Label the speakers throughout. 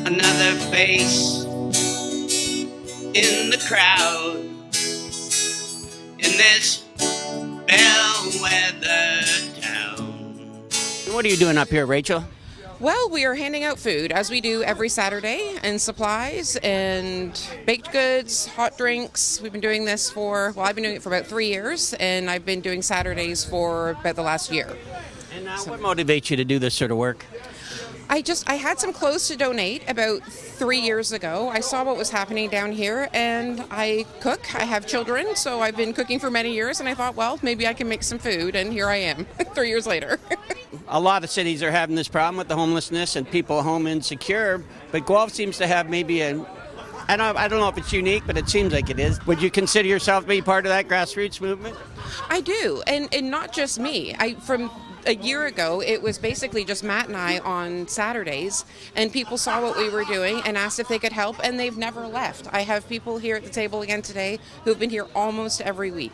Speaker 1: Another face in the crowd in this Bellwether town.
Speaker 2: What are you doing up here, Rachel?
Speaker 3: Well, we are handing out food, as we do every Saturday, and supplies and baked goods, hot drinks. We've been doing this I've been doing it for about 3 years, and I've been doing Saturdays for about the last year.
Speaker 2: And what motivates you to do this sort of work?
Speaker 3: I had some clothes to donate about 3 years ago. I saw what was happening down here, and I cook. I have children, so I've been cooking for many years, and I thought, well, maybe I can make some food, and here I am, 3 years later.
Speaker 2: A lot of cities are having this problem with the homelessness and people home insecure, but Guelph seems to have maybe I don't know if it's unique, but it seems like it is. Would you consider yourself to be part of that grassroots movement?
Speaker 3: I do, and not just me. From a year ago, it was basically just Matt and I on Saturdays, and people saw what we were doing and asked if they could help, and they've never left. I have people here at the table again today who've been here almost every week.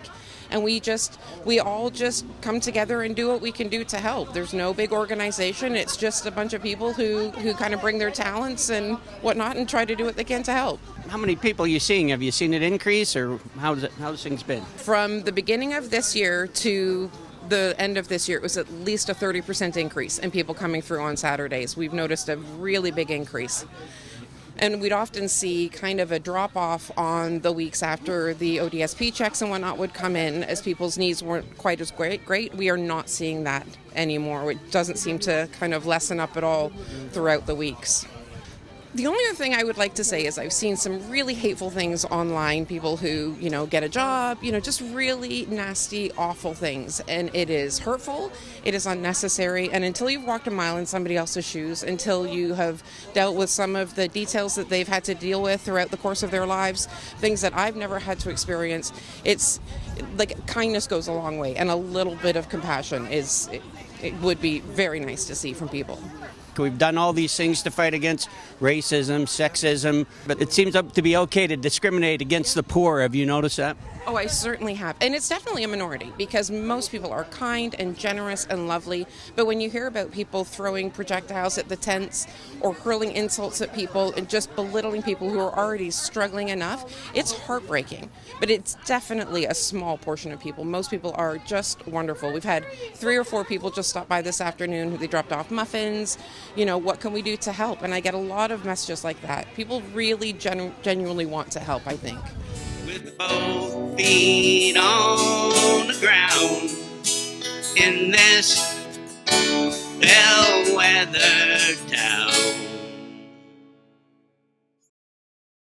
Speaker 3: And we all just come together and do what we can do to help. There's no big organization. It's just a bunch of people who kind of bring their talents and whatnot and try to do what they can to help.
Speaker 2: How many people are you seeing? Have you seen it increase, or how's things been?
Speaker 3: From the beginning of this year to the end of this year, it was at least a 30% increase in people coming through on Saturdays. We've noticed a really big increase. And we'd often see kind of a drop-off on the weeks after the ODSP checks and whatnot would come in as people's needs weren't quite as great. We are not seeing that anymore. It doesn't seem to kind of lessen up at all throughout the weeks. The only other thing I would like to say is I've seen some really hateful things online, people who, get a job, just really nasty, awful things. And it is hurtful, it is unnecessary, and until you've walked a mile in somebody else's shoes, until you have dealt with some of the details that they've had to deal with throughout the course of their lives, things that I've never had to experience, it's like kindness goes a long way, and a little bit of compassion it would be very nice to see from people.
Speaker 2: We've done all these things to fight against racism, sexism, but it seems to be okay to discriminate against the poor. Have you noticed that?
Speaker 3: Oh, I certainly have. And it's definitely a minority because most people are kind and generous and lovely. But when you hear about people throwing projectiles at the tents or hurling insults at people and just belittling people who are already struggling enough, it's heartbreaking. But it's definitely a small portion of people. Most people are just wonderful. We've had 3 or 4 people just stop by this afternoon. They dropped off muffins. What can we do to help? And I get a lot of messages like that. People really genuinely want to help, I think.
Speaker 1: With both feet on the ground in this Bellwether town.